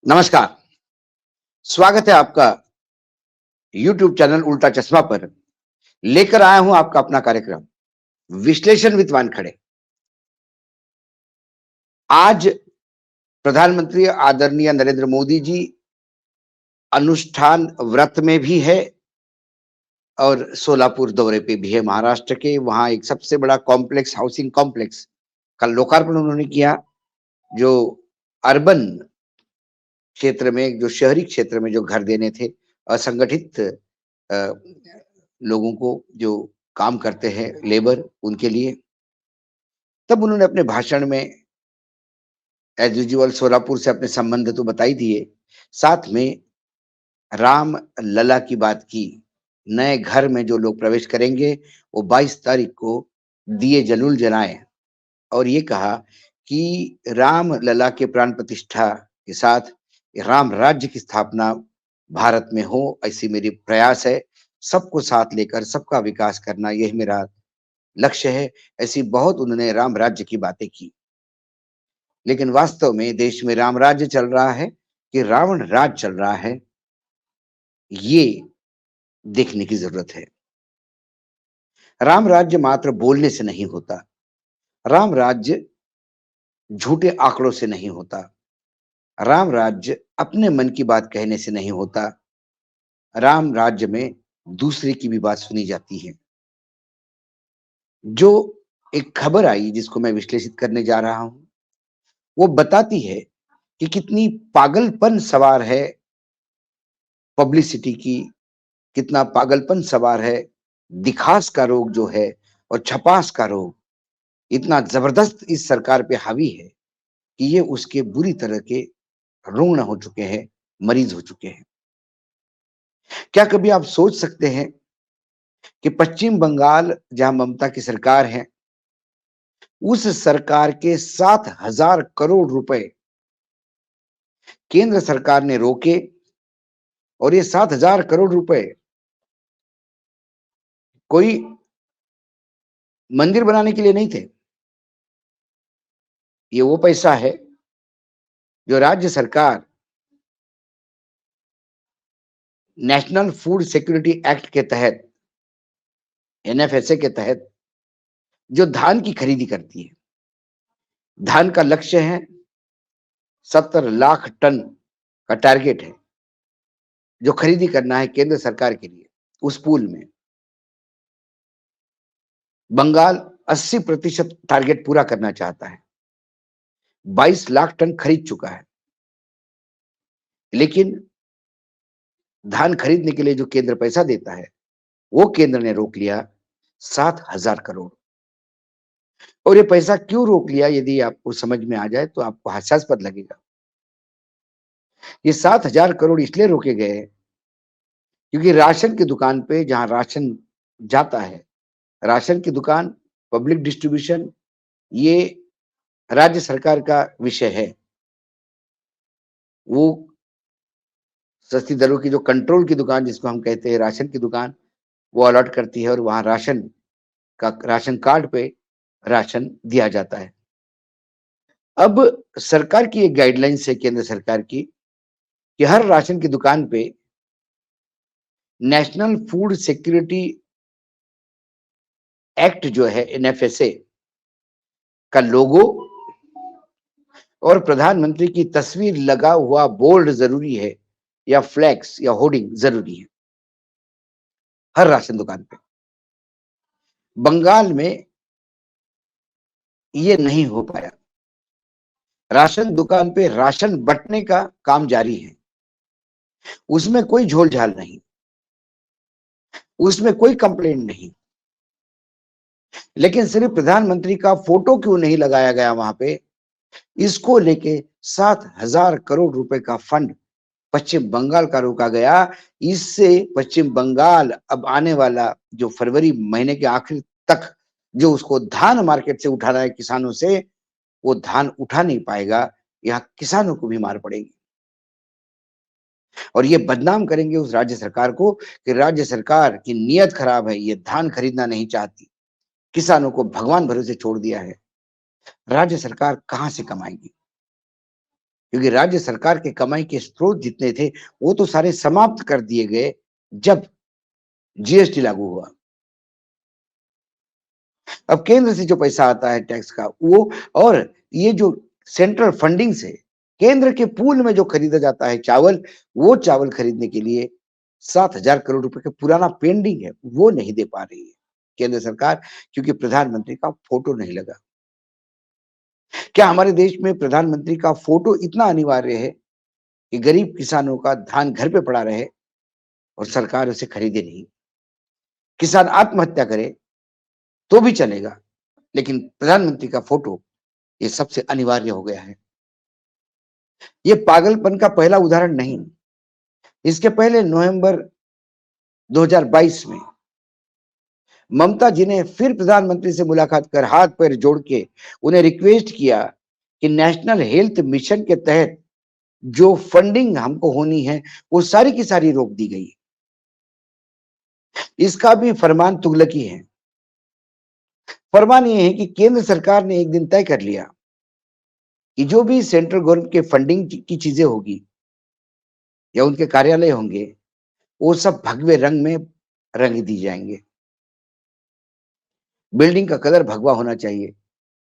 नमस्कार, स्वागत है आपका यूट्यूब चैनल उल्टा चश्मा पर। लेकर आया हूं आपका अपना कार्यक्रम विश्लेषण विद वानखड़े। आज प्रधानमंत्री आदरणीय नरेंद्र मोदी जी अनुष्ठान व्रत में भी है और सोलापुर दौरे पे भी है महाराष्ट्र के। वहां एक सबसे बड़ा कॉम्प्लेक्स, हाउसिंग कॉम्प्लेक्स का लोकार्पण उन्होंने किया, जो अर्बन क्षेत्र में, जो शहरी क्षेत्र में जो घर देने थे असंगठित अ, लोगों को, जो काम करते हैं लेबर, उनके लिए। तब उन्होंने अपने भाषण में एज यूजुअल सोलापुर से अपने संबंध तो बता ही दिए, साथ में राम लला की बात की। नए घर में जो लोग प्रवेश करेंगे वो 22 तारीख को दिए जरूर जलाएं, और ये कहा कि राम लला के प्राण प्रतिष्ठा के साथ राम राज्य की स्थापना भारत में हो, ऐसी मेरी प्रयास है। सबको साथ लेकर सबका विकास करना, यही मेरा लक्ष्य है। ऐसी बहुत उन्होंने राम राज्य की बातें की। लेकिन वास्तव में देश में राम राज्य चल रहा है कि रावण राज चल रहा है, ये देखने की जरूरत है। राम राज्य मात्र बोलने से नहीं होता, राम राज्य झूठे आंकड़ों से नहीं होता, राम राज्य अपने मन की बात कहने से नहीं होता। राम राज्य में दूसरे की भी बात सुनी जाती है। जो एक खबर आई जिसको मैं विश्लेषित करने जा रहा हूं, वो बताती है कि कितनी पागलपन सवार है पब्लिसिटी की, कितना पागलपन सवार है दिखास का रोग जो है, और छपास का रोग इतना जबरदस्त इस सरकार पे हावी है कि ये उसके बुरी तरह के रुग्ण हो चुके हैं, मरीज हो चुके हैं। क्या कभी आप सोच सकते हैं कि पश्चिम बंगाल, जहां ममता की सरकार है, उस सरकार के 7,000 करोड़ रुपए केंद्र सरकार ने रोके, और ये 7,000 करोड़ रुपए कोई मंदिर बनाने के लिए नहीं थे। ये वो पैसा है जो राज्य सरकार नेशनल फूड सिक्योरिटी एक्ट के तहत, एनएफएसए के तहत, जो धान की खरीदी करती है। धान का लक्ष्य है 70 लाख टन का टारगेट है जो खरीदी करना है केंद्र सरकार के लिए। उस पूल में बंगाल 80% टारगेट पूरा करना चाहता है, 22 लाख टन खरीद चुका है। लेकिन धान खरीदने के लिए जो केंद्र पैसा देता है, वो केंद्र ने रोक लिया 7,000 करोड़। और ये पैसा क्यों रोक लिया, यदि आपको समझ में आ जाए तो आपको हास्यास्पद लगेगा। ये 7,000 करोड़ इसलिए रोके गए क्योंकि राशन की दुकान पे, जहां राशन जाता है, राशन की दुकान, पब्लिक डिस्ट्रीब्यूशन, ये राज्य सरकार का विषय है। वो सस्ती दरों की जो कंट्रोल की दुकान, जिसको हम कहते हैं राशन की दुकान, वो अलॉट करती है, और वहां राशन कार्ड पे राशन दिया जाता है। अब सरकार की एक गाइडलाइंस है, केंद्र सरकार की, कि हर राशन की दुकान पे नेशनल फूड सिक्योरिटी एक्ट जो है, एनएफएसए का लोगो और प्रधानमंत्री की तस्वीर लगा हुआ बोर्ड जरूरी है, या फ्लैक्स या होर्डिंग जरूरी है हर राशन दुकान पे। बंगाल में ये नहीं हो पाया। राशन दुकान पे राशन बंटने का काम जारी है, उसमें कोई झोल झाल नहीं, उसमें कोई कंप्लेंट नहीं। लेकिन सिर्फ प्रधानमंत्री का फोटो क्यों नहीं लगाया गया वहां पे, इसको लेके 7,000 करोड़ रुपए का फंड पश्चिम बंगाल का रोका गया। इससे पश्चिम बंगाल अब आने वाला जो फरवरी महीने के आखिर तक जो उसको धान मार्केट से उठाना है किसानों से, वो धान उठा नहीं पाएगा। यहाँ किसानों को भी मार पड़ेगी, और ये बदनाम करेंगे उस राज्य सरकार को कि राज्य सरकार की नीयत खराब है, ये धान खरीदना नहीं चाहती, किसानों को भगवान भरोसे छोड़ दिया है। राज्य सरकार कहां से कमाएगी? क्योंकि राज्य सरकार के कमाई के स्रोत जितने थे, वो तो सारे समाप्त कर दिए गए जब जीएसटी लागू हुआ। अब केंद्र से जो पैसा आता है टैक्स का वो, और ये जो सेंट्रल फंडिंग से केंद्र के पूल में जो खरीदा जाता है चावल, वो चावल खरीदने के लिए 7,000 करोड़ रुपए का पुराना पेंडिंग है, वो नहीं दे पा रही है केंद्र सरकार, क्योंकि प्रधानमंत्री का फोटो नहीं लगा। क्या हमारे देश में प्रधानमंत्री का फोटो इतना अनिवार्य है कि गरीब किसानों का धान घर पे पड़ा रहे और सरकार उसे खरीदे नहीं? किसान आत्महत्या करे तो भी चलेगा, लेकिन प्रधानमंत्री का फोटो ये सबसे अनिवार्य हो गया है। ये पागलपन का पहला उदाहरण नहीं। इसके पहले नवंबर 2022 में ममता जी ने फिर प्रधानमंत्री से मुलाकात कर हाथ पैर जोड़ के उन्हें रिक्वेस्ट किया कि नेशनल हेल्थ मिशन के तहत जो फंडिंग हमको होनी है वो सारी की सारी रोक दी गई। इसका भी फरमान तुगलकी है। फरमान ये है कि केंद्र सरकार ने एक दिन तय कर लिया कि जो भी सेंट्रल गवर्नमेंट के फंडिंग की चीजें होगी या उनके कार्यालय होंगे, वो सब भगवे रंग में रंग दी जाएंगे। बिल्डिंग का कलर भगवा होना चाहिए,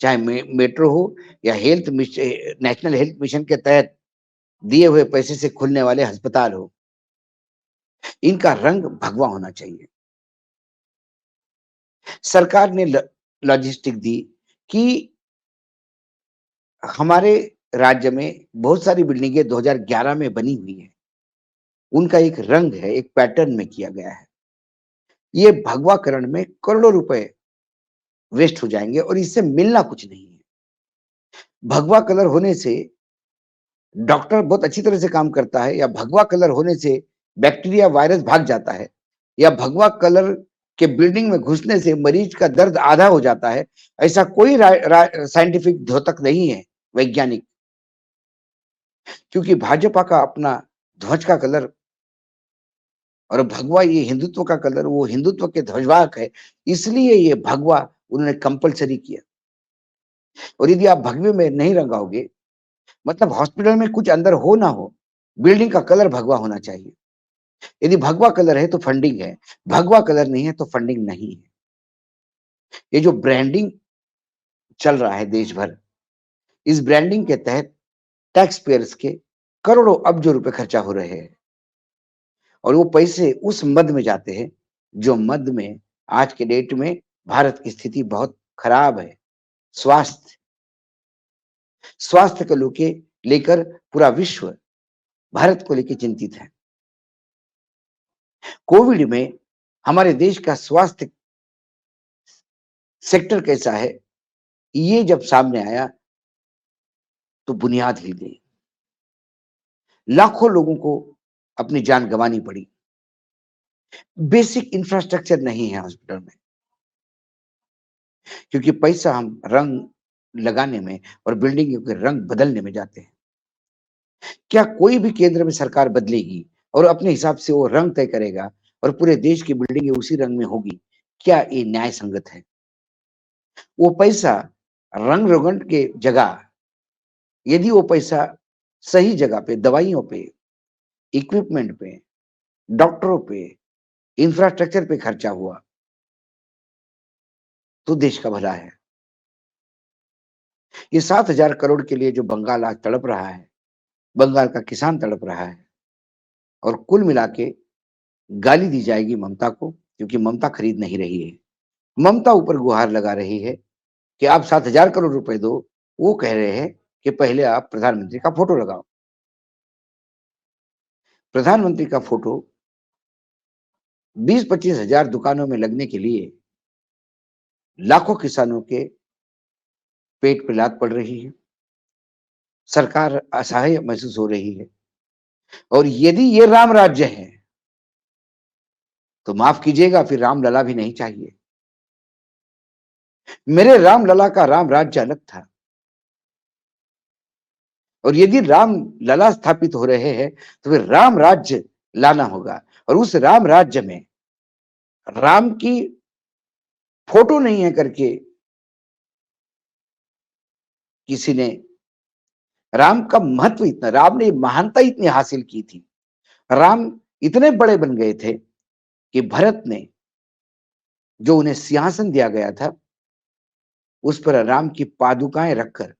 चाहे मेट्रो हो या नेशनल हेल्थ मिशन के तहत दिए हुए पैसे से खुलने वाले अस्पताल हो, इनका रंग भगवा होना चाहिए। सरकार ने लॉजिस्टिक दी कि हमारे राज्य में बहुत सारी बिल्डिंगें 2011 में बनी हुई है, उनका एक रंग है, एक पैटर्न में किया गया है। ये भगवाकरण में करोड़ों रुपए वेस्ट हो जाएंगे और इससे मिलना कुछ नहीं है। भगवा कलर होने से डॉक्टर बहुत अच्छी तरह से काम करता है, या भगवा कलर होने से बैक्टीरिया वायरस भाग जाता है, या भगवा कलर के बिल्डिंग में घुसने से मरीज का दर्द आधा हो जाता है, ऐसा कोई साइंटिफिक द्योतक नहीं है, वैज्ञानिक। क्योंकि भाजपा का अपना ध्वज का कलर और भगवा ये हिंदुत्व का कलर, वो हिंदुत्व के ध्वजवाहक है, इसलिए ये भगवा उन्होंने कंपलसरी किया। और यदि आप भगवे में नहीं रंगाओगे, मतलब हॉस्पिटल में कुछ अंदर हो ना हो, बिल्डिंग का कलर भगवा होना चाहिए। यदि भगवा कलर है तो फंडिंग है, भगवा कलर नहीं है तो फंडिंग नहीं है। ये जो ब्रांडिंग चल रहा है देश भर, इस ब्रांडिंग के तहत टैक्स पेयर्स के करोड़ों अब्जों रुपए खर्चा हो रहे हैं, और वो पैसे उस मद में जाते हैं जो मद में आज के डेट में भारत की स्थिति बहुत खराब है। स्वास्थ्य स्वास्थ्य को लेकर पूरा विश्व भारत को लेकर चिंतित है। कोविड में हमारे देश का स्वास्थ्य सेक्टर कैसा है, ये जब सामने आया तो बुनियाद हिल गई। लाखों लोगों को अपनी जान गंवानी पड़ी। बेसिक इंफ्रास्ट्रक्चर नहीं है हॉस्पिटल में, क्योंकि पैसा हम रंग लगाने में और बिल्डिंग के रंग बदलने में जाते हैं। क्या कोई भी केंद्र में सरकार बदलेगी और अपने हिसाब से वो रंग तय करेगा और पूरे देश की बिल्डिंगें उसी रंग में होगी? क्या ये न्याय संगत है? वो पैसा रंग रोगन के जगह, यदि वो पैसा सही जगह पे, दवाइयों पे, इक्विपमेंट पे, डॉक्टरों पे, इंफ्रास्ट्रक्चर पे खर्चा हुआ तो देश का भला है। ये 7,000 करोड़ के लिए जो बंगाल आज तड़प रहा है, बंगाल का किसान तड़प रहा है, और कुल मिला के गाली दी जाएगी ममता को, क्योंकि ममता खरीद नहीं रही है। ममता ऊपर गुहार लगा रही है कि आप 7,000 करोड़ रुपए दो, वो कह रहे हैं कि पहले आप प्रधानमंत्री का फोटो लगाओ। प्रधानमंत्री का फोटो 20-25 हजार दुकानों में लगने के लिए लाखों किसानों के पेट पे लात पड़ रही है। सरकार असहाय महसूस हो रही है। और यदि ये राम राज्य है तो माफ कीजिएगा, फिर राम लला भी नहीं चाहिए। मेरे राम लला का राम राज्य अलग था, और यदि राम लला स्थापित हो रहे हैं तो फिर राम राज्य लाना होगा, और उस राम राज्य में राम की फोटो नहीं है करके किसी ने राम का महत्व इतना, राम ने महानता इतनी हासिल की थी, राम इतने बड़े बन गए थे कि भरत ने जो उन्हें सिंहासन दिया गया था, उस पर राम की पादुकाएं रखकर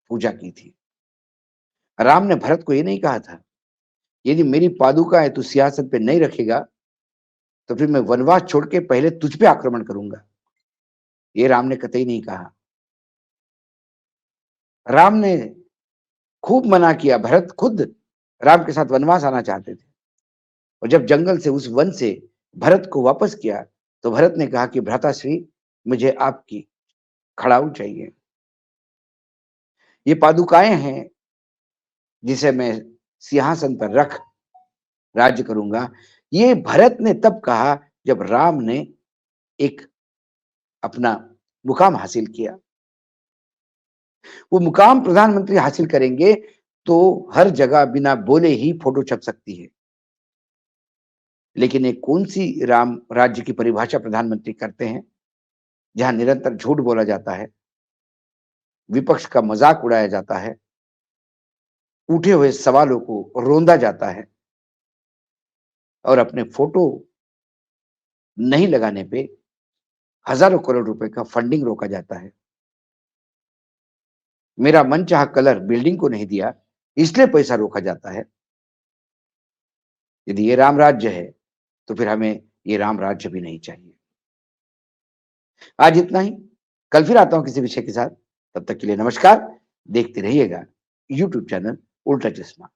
पूजा की थी। राम ने भरत को ये नहीं कहा था, यदि मेरी पादुकाएं तू सिंहासन पे नहीं रखेगा तो फिर मैं वनवास छोड़ के पहले तुझ पे आक्रमण करूंगा। ये राम ने कतई नहीं कहा। राम ने खूब मना किया, भरत खुद राम के साथ वनवास आना चाहते थे, और जब जंगल से उस वन से भरत को वापस किया तो भरत ने कहा कि भ्राताश्री, मुझे आपकी खड़ाऊ चाहिए। ये पादुकाएं हैं जिसे मैं सिंहासन पर रख राज्य करूंगा। ये भरत ने तब कहा जब राम ने एक अपना मुकाम हासिल किया। वो मुकाम प्रधानमंत्री हासिल करेंगे तो हर जगह बिना बोले ही फोटो छप सकती है, लेकिन एक कौन सी राम राज्य की परिभाषा प्रधानमंत्री करते हैं जहां निरंतर झूठ बोला जाता है, विपक्ष का मजाक उड़ाया जाता है, उठे हुए सवालों को रोंदा जाता है, और अपने फोटो नहीं लगाने पे हजारों करोड़ रुपए का फंडिंग रोका जाता है। मेरा मनचाहा कलर बिल्डिंग को नहीं दिया, इसलिए पैसा रोका जाता है। यदि ये राम राज्य है तो फिर हमें ये राम राज्य भी नहीं चाहिए। आज इतना ही, कल फिर आता हूं किसी विषय के साथ। तब तक के लिए नमस्कार। देखते रहिएगा यूट्यूब चैनल उल्टा चश्मा।